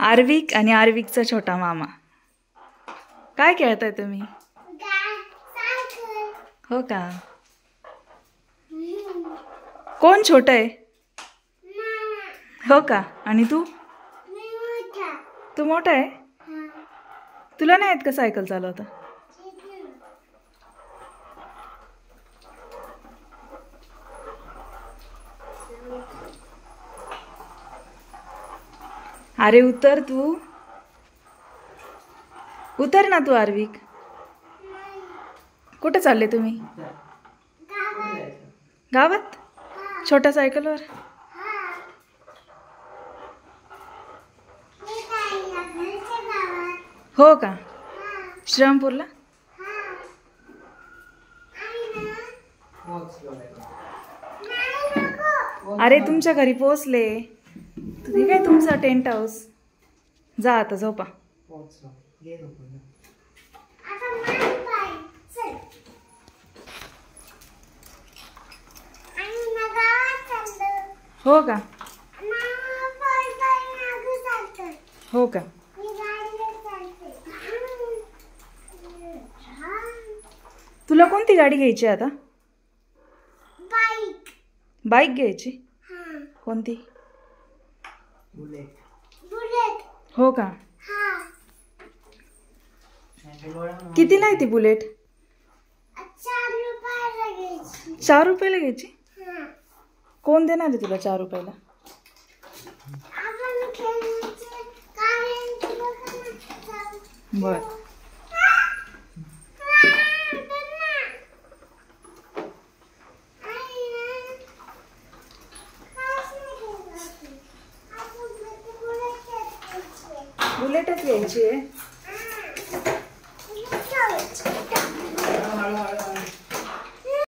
आर्विक आणि आर्विकचा छोटा मामा. काय खेळताय तुम्ही? हो का? कोण छोट आहे? हो का? आणि तू? तू मोठा आहे? तुला नाही येत का सायकल चालवता? अरे उतर तू. उतर ना तू आर्विक. कुठे चालले तुम्ही? गावात? छोट्या सायकलवर? हो का? श्रीरामपूरला? अरे तुमच्या घरी पोहोचले. हे काय तुमचा टेंट हाऊस? जा आता झोपा. हो का? हो का? तुला कोणती गाडी घ्यायची आता? बाईक घ्यायची? कोणती? हो का? कितीला आहे ती बुलेट? 4 रुपयाला घ्यायची? कोण देणार आहे तुला 4 रुपयाला? बर. बुलेटच घ्यायची आहे.